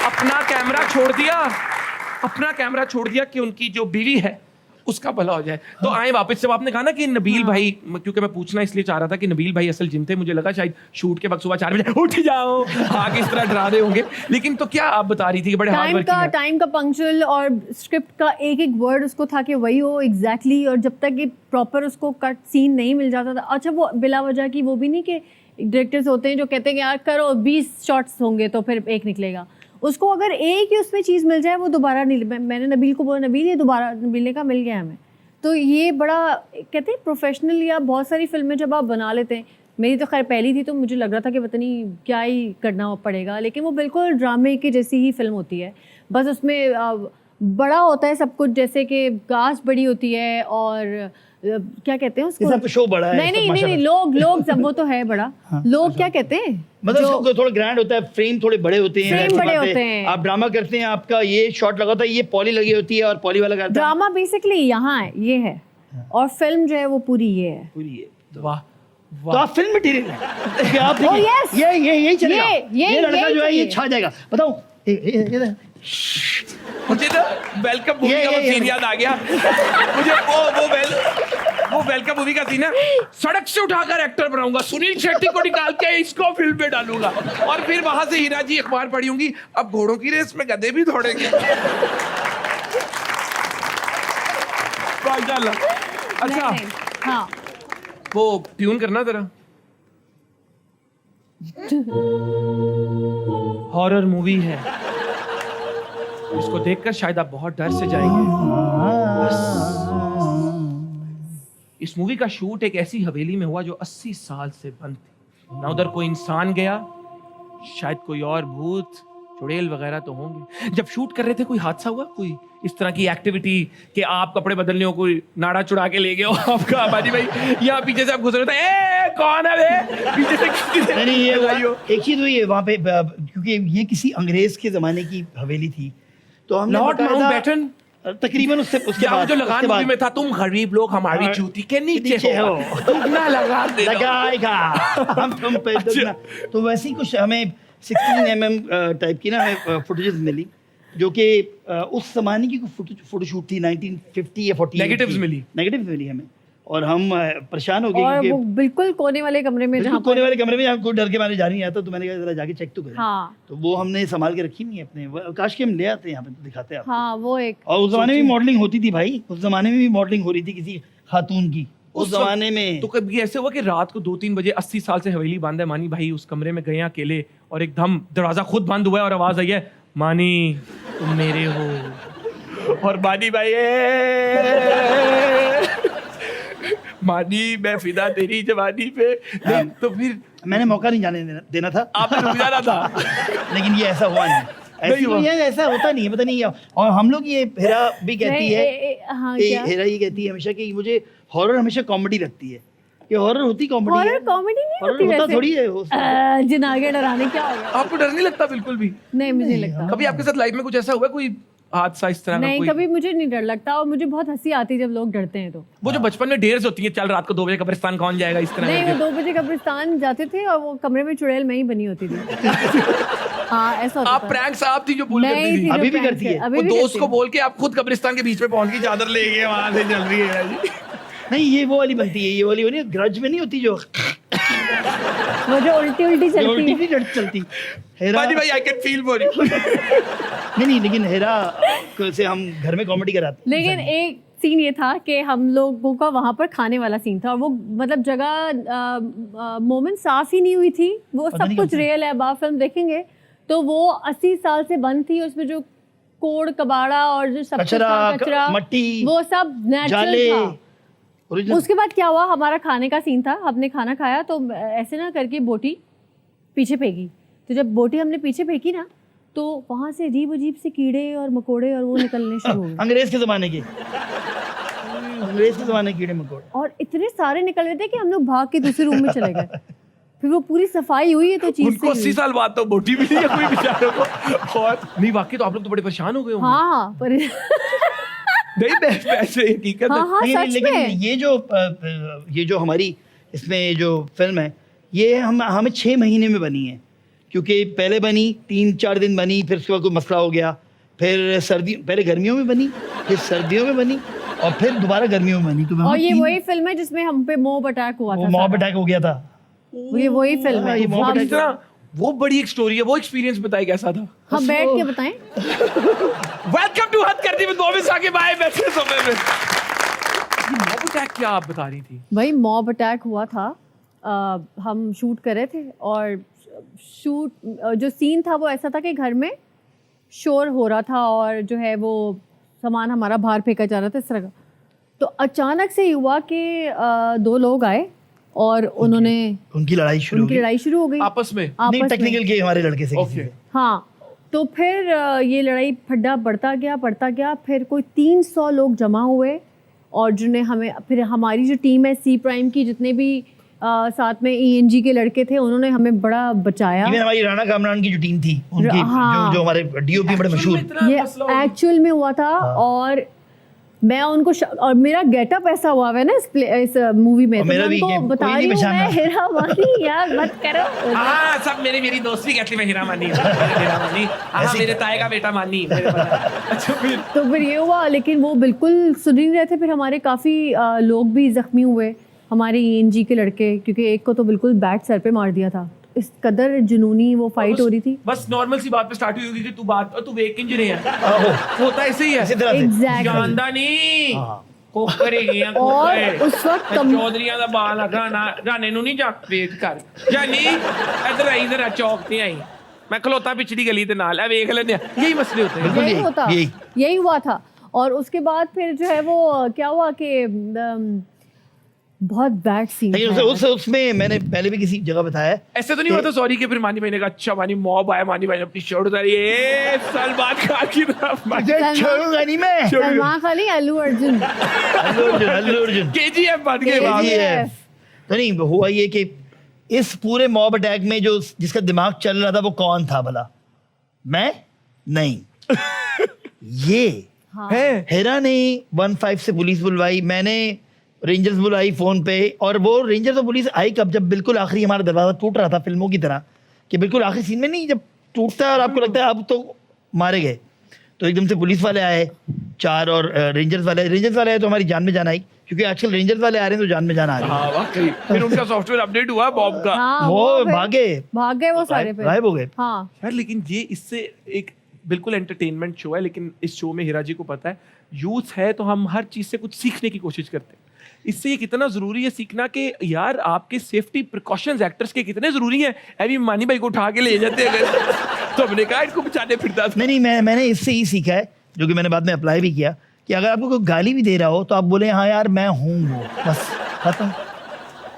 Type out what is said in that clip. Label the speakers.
Speaker 1: अपना कैमरा छोड़ दिया कि उनकी जो बीवी है उसका भला हो जाए। तो आए वापस, जब आपने कहा ना कि नबील भाई, क्योंकि मैं पूछना इसलिए चाह रहा था कि नबील भाई असल जिम थे, मुझे लगा शायद शूट के वक्त सुबह 4 बजे उठ जाओ आगे इस तरह डरा रहे होंगे, लेकिन तो क्या आप बता रही थी कि बड़े हार्ड वर्किंग हैं।
Speaker 2: टाइम का पंक्चुअल और स्क्रिप्ट का एक एक वर्ड उसको था कि वही हो एग्जैक्टली, और जब तक कि प्रॉपर उसको कट सीन नहीं मिल जाता था। अच्छा, वो बिला वजह की वो भी नहीं कि डायरेक्टर्स होते हैं जो कहते हैं कि यार करो 20 शॉट्स होंगे तो फिर एक निकलेगा, उसको अगर एक ही उसमें चीज़ मिल जाए वो दोबारा नहीं। मैंने नबील को बोला, नबील ये दोबारा, नबील ने कहा मिल गया हमें। तो ये बड़ा कहते हैं प्रोफेशनल, या बहुत सारी फिल्में जब आप बना लेते हैं, मेरी तो खैर पहली थी तो मुझे लग रहा था कि पता नहीं क्या ही करना पड़ेगा, लेकिन वो बिल्कुल ड्रामे की जैसी ही फिल्म होती है। बस उसमें बड़ा होता है सब कुछ, जैसे कि कास्ट बड़ी होती है और क्या कहते हैं उसको,
Speaker 3: सब शो बड़ा है।
Speaker 2: नहीं लोग सब वो तो है बड़ा। लोग क्या कहते हैं,
Speaker 3: मतलब थोड़ा ग्रैंड होता है, फ्रेम थोड़े बड़े होते हैं,
Speaker 2: फ्रेम बड़े होते हैं।
Speaker 3: आप ड्रामा करते हैं, आपका ये शॉट लगा होता है, ये पॉली लगी होती है और पॉली वाला करता है।
Speaker 2: ड्रामा बेसिकली यहाँ है, ये है, और फिल्म जो है वो पूरी ये है।
Speaker 3: पूरी है।
Speaker 1: वाह,
Speaker 3: तो आप फिल्म मटेरियल हैं। आप देखिए, यही चलेगा, ये लड़का जो है ये छा जाएगा। बताओ,
Speaker 1: मुझे तो वेलकम मूवी का वो सीन याद आ गया। मुझे वो वेलकम मूवी का सीन है, सड़क से उठाकर एक्टर बनाऊंगा, सुनील शेट्टी को निकाल के इसको फिल्म में डालूंगा, और फिर वहां से हीरा जी अखबार पढ़ी होंगी, अब घोड़ों की रेस में गधे भी दौड़ेंगे। माशाल्लाह। अच्छा,
Speaker 2: हाँ,
Speaker 1: वो ट्यून करना जरा। हॉरर मूवी है, इसको देखकर शायद आप बहुत डर से जाएंगे। इस मूवी का शूट एक ऐसी हवेली में हुआ जो 80 साल से बंद थी। ना उधर कोई इंसान गया, शायद कोई और भूत चुड़ैल वगैरह तो होंगे। जब शूट कर रहे थे कोई हादसा हुआ, कोई इस तरह की एक्टिविटी कि आप कपड़े बदलने हो, कोई नाड़ा चुरा के ले गए हो आपका बाजी भाई, या पीछे से आप घुस रहे थे, ए कौन है बे? पीछे से
Speaker 3: नहीं, ये एक ही तो ये वहाँ पे, क्योंकि ये किसी अंग्रेज के जमाने की हवेली थी, तो हमने
Speaker 1: लॉर्ड माउंटबेटन
Speaker 3: तकरीबन उसके बाद
Speaker 1: जो लगान मूवी में था, तुम गरीब लोग हमारी जूती के नीचे हो, दुगना लगा दे
Speaker 3: लगाएगा हम तुम पे दुगना। तो वैसे ही कुछ हमें 16 mm टाइप की ना फुटेजेस मिली, जो कि उस जमाने की फोटोशूट थी, 1950 या 40।
Speaker 1: नेगेटिव्स मिली
Speaker 3: हमें, और हम परेशान हो गए,
Speaker 2: और वो बिल्कुल कोने वाले कमरे में, जहाँ
Speaker 3: कोने वाले कमरे में, हमको डर के मारे जा नहीं आता, तो मैंने कहा जरा जाके चेक तो करें।
Speaker 2: हाँ,
Speaker 3: तो वो हमने संभाल के रखी नहीं है अपने, काश के हम ले आते हैं यहाँ पे, दिखाते हैं।
Speaker 2: हाँ, वो एक,
Speaker 3: और उस जमाने में मॉडलिंग होती थी भाई, उस जमाने में भी मॉडलिंग हो रही थी किसी खातून की उस जमाने में।
Speaker 1: तो कभी ऐसे हुआ कि रात को 2-3 बजे 80 साल से हवेली बांध है मानी भाई, उस कमरे में गए अकेले, और एकदम दरवाजा खुद बंद हुआ है और आवाज आई है, मानी तुम मेरे हो, और मानी भाई मानी मैं फिदा तेरी जवानी पे। तो फिर
Speaker 3: मैंने मौका नहीं जाने देना था,
Speaker 1: आपने रुक जाना था।
Speaker 3: लेकिन ये ऐसा हुआ नहीं, ऐसा होता नहीं है, पता नहीं। और हम लोग, ये हेरा भी कहती है, हेरा ये कहती है हमेशा कि मुझे हॉरर हमेशा कॉमेडी लगती है, कि हॉरर होती कॉमेडी है,
Speaker 2: हॉरर कॉमेडी नहीं होती
Speaker 3: होता
Speaker 2: वैसे,
Speaker 3: थोड़ी है।
Speaker 2: जिन आगे डराने क्या हो गया?
Speaker 1: आपको डर नहीं लगता बिल्कुल भी?
Speaker 2: नहीं, मुझे नहीं लगता।
Speaker 1: कभी आपके साथ लाइफ में कुछ ऐसा हुआ, कोई हादसा इस तरह का?
Speaker 2: नहीं, कभी मुझे नहीं डर लगता, और मुझे बहुत हंसी आती है जब लोग डरते हैं। तो
Speaker 1: वो जो बचपन में डेयर्स होती है, चल रात को 2 बजे कब्रिस्तान कौन जाएगा, इस तरह
Speaker 2: नहीं, वो 2 बजे कब्रिस्तान जाते थे और वो कमरे में चुड़ैल मैं ही बनी होती थी। हाँ, ऐसा होता
Speaker 1: आप प्रैंक्स आप थी जो भूल करती थी,
Speaker 3: अभी भी करती है।
Speaker 1: वो दोस्त को बोल के आप खुद कब्रिस्तान के बीच में पहुंच गई, चादर ले गए, वहां से चल रही है जी।
Speaker 3: नहीं, ये वो वाली बनती है, ये वाली होनी, ग्रज में नहीं होती जो
Speaker 2: वो जो उल्टी
Speaker 3: चलती। हेरा
Speaker 1: भाई I can feel for you.
Speaker 3: नहीं, लेकिन हेरा से हम घर में कॉमेडी कराते।
Speaker 2: लेकिन एक सीन ये था कि हम लोगों का वहाँ पर खाने वाला सीन था, और वो मतलब जगह मोमेंट साफ ही नहीं हुई थी, वो सब कुछ रियल है। अब आप फिल्म देखेंगे तो वो 80 साल से बंद थी, उसमें जो कोड़ कबाड़ा और जो सब कचरा
Speaker 3: मट्टी, वो
Speaker 2: सब नेचुरल था। उसके बाद क्या हुआ, हमारा खाने का सीन था, हमने खाना खाया तो ऐसे ना करके बोटी पीछे फेंकी, तो जब बोटी हमने पीछे फेंकी ना, तो वहां से अजीब से कीड़े और मकोड़े और वो निकलने शुरू हो गए।
Speaker 3: अंग्रेज के जमाने के कीड़े मकोड़े,
Speaker 2: और इतने सारे निकल रहे थे कि हम लोग भाग के दूसरे रूम में चले गए। फिर वो पूरी सफाई हुई है तो चीज
Speaker 1: उनको 80 साल बाद तो बोटी भी नहीं है कोई बेचारों को। और नहीं, वाकई तो आप लोग तो बड़े परेशान हो गए होंगे।
Speaker 2: हाँ, पर
Speaker 1: नहीं, वैसे हकीकत है।
Speaker 3: लेकिन ये जो हमारी इसमें जो फिल्म है, ये हमें 6 महीने में बनी है, क्योंकि पहले बनी 3-4 दिन बनी, फिर उसके बाद कोई मसला हो गया, फिर सर्दी पहले गर्मियों में बनी, फिर सर्दियों में बनी और फिर दोबारा गर्मियों में बनी। तो
Speaker 2: और ये वही फिल्म है जिसमें हम पे मॉब अटैक हुआ था।
Speaker 3: मॉब अटैक हो गया था।
Speaker 2: ये वही फिल्म है।
Speaker 3: ये mob
Speaker 2: हम-
Speaker 3: attack-
Speaker 1: वो बड़ी एक स्टोरी है, वो एक्सपीरियंस बताइए कैसा था।
Speaker 2: हम बैठ के बताएं।
Speaker 1: वेलकम टू हद करती विद बॉबी साकिब, आए बैठे सोफे पे। ये मॉब अटैक क्या आप बता रही थी?
Speaker 2: भाई मॉब अटैक हुआ था, हम शूट कर रहे थे और जो सीन था वो ऐसा था कि घर में शोर हो रहा था और जो है वो सामान हमारा बाहर फेंका जा रहा था इस तरह का। तो अचानक से हुआ कि 2 लोग आए और उन्होंने
Speaker 3: उनकी लड़ाई शुरू
Speaker 2: उनकी लड़ाई शुरू हो गई
Speaker 1: आपस में?
Speaker 3: नहीं,
Speaker 2: आपस में।
Speaker 3: टेक्निकल के हमारे लड़के से किसी
Speaker 1: Okay.
Speaker 3: से।
Speaker 2: हाँ, तो फिर ये लड़ाई फड्डा बढ़ता गया, फिर कोई 300 लोग जमा हुए और जिन्हें हमें, फिर हमारी जो टीम है सी प्राइम की, जितने भी साथ में ENG के लड़के थे, उन्होंने हमें बड़ा बचाया।
Speaker 3: इवन हमारी राणा कामरान की जो टीम थी उनकी,
Speaker 2: हाँ।
Speaker 3: जो हमारे DOP बड़े मशहूर,
Speaker 2: ये एक्चुअल में हुआ था। और मैं उनको और मेरा गेटअप ऐसा हुआ है ना इस मूवी में,
Speaker 3: और
Speaker 2: तो
Speaker 3: मेरा
Speaker 2: मैं
Speaker 3: भी
Speaker 2: उनको
Speaker 3: कि
Speaker 2: बता
Speaker 3: कोई
Speaker 2: रही
Speaker 3: नहीं
Speaker 2: हूँ मैं
Speaker 3: पहचाना।
Speaker 2: हीरा मानी यार मत करो।
Speaker 1: हाँ, सब मेरी दोस्त भी कहती मैं हीरा मानी, हीरा मानी। हाँ, मेरे ताए का बेटा मानी। अच्छा फिर?
Speaker 2: तो फिर ये हुआ, लेकिन वो बिल्कुल सुन ही नहीं रहे थे। फिर हमारे काफ़ी लोग भी जख्मी हुए, हमारे ENG के लड़के, क्योंकि एक को तो बिल्कुल बैट सर पे मार दिया था। इस कदर जुनूनी वो फाइट हो रही थी।
Speaker 1: बस नॉर्मल सी बात पे स्टार्ट हुई होगी कि तू वेक इंजरी है।
Speaker 3: आहो,
Speaker 1: होता ऐसे ही
Speaker 3: इसी
Speaker 1: है।
Speaker 3: तरह से।
Speaker 2: एग्जैक्टली।
Speaker 1: जानदा नहीं
Speaker 3: हाँ।
Speaker 1: कोकरे गया
Speaker 2: और उस वक्त
Speaker 1: चौधरीਆਂ ਦਾ ਬਾਲ ਰਾਣੇ ਨੂੰ ਨਹੀਂ ਜਾ ਵੇਟ ਕਰ ਜਾਨੀ ਇਧਰ ਆਈ ਇਧਰ ਚੌਕ ਤੇ ਆਈ मैं खलोता पिछली गली के नाल ਵੇਖ ਲੈਂਦੇ ਆ यही मसले होते हैं।
Speaker 3: बिल्कुल
Speaker 2: यही होता, यही हुआ था। और उसके बाद फिर जो है वो क्या हुआ कि बहुत बैड सीन
Speaker 3: लेकिन उसमें मैंने पहले भी किसी जगह बताया,
Speaker 1: ऐसे तो नहीं होता सॉरी के फिर मानी भाई ने कहा अच्छा मानी मॉब आया, मानी भाई ने अपनी शर्ट उतारी, ए सलमान खान की तरफ
Speaker 3: छोड़ूंगा नहीं मैं।
Speaker 2: सलमान खान नहीं, अल्लू अर्जुन।
Speaker 3: अल्लू अर्जुन
Speaker 1: KGF बन गए बाप।
Speaker 3: KGF। तो नहीं, हुआ ये कि इस पूरे मॉब अटैक में जो जिसका दिमाग चल रहा था वो कौन था भला? मैं नहीं। ये
Speaker 2: हाँ।
Speaker 3: हेरा ने 15 से पुलिस बुलवाई, मैंने रेंजर्स बुलाई फोन पे, और वो रेंजर्स और पुलिस आई कब? जब बिल्कुल आखिरी हमारा दरवाजा टूट रहा था, फिल्मों की तरह कि बिल्कुल आखिरी सीन में नहीं, जब टूटता है और आपको लगता है अब तो मारे गए, तो एकदम से पुलिस वाले आए 4 और रेंजर्स वाले आए तो हमारी जान में जान आई, क्योंकि आजकल रेंजर्स वाले आ रहे हैं तो जान में जान आ रही है।
Speaker 1: हाँ वाकई। फिर उनका सॉफ्टवेयर अपडेट हुआ बॉब का।
Speaker 2: हाँ,
Speaker 3: वो
Speaker 2: फिर
Speaker 3: भाग गए
Speaker 2: वो सारे फिर।
Speaker 3: गायब हो गए।
Speaker 2: हाँ,
Speaker 1: यार लेकिन ये इससे एक बिल्कुल एंटरटेनमेंट शो है, लेकिन इस शो में हीरा जी को पता है यूथ है तो हम हर चीज से कुछ सीखने की कोशिश करते हैं। इससे ये कितना जरूरी है सीखना कि यार आपके सेफ्टी प्रिकॉशंस एक्टर्स के कितने जरूरी हैं। अभी मानी भाई को उठा के ले जाते हैं तो हमने कहा इनको बचाने फिरता था।
Speaker 3: नहीं, मैंने इससे ही सीखा है, जो कि मैंने बाद में अप्लाई भी किया, कि अगर आपको कोई गाली भी दे रहा हो तो आप बोले हाँ यार मैं हूँ वो, बस खत्म।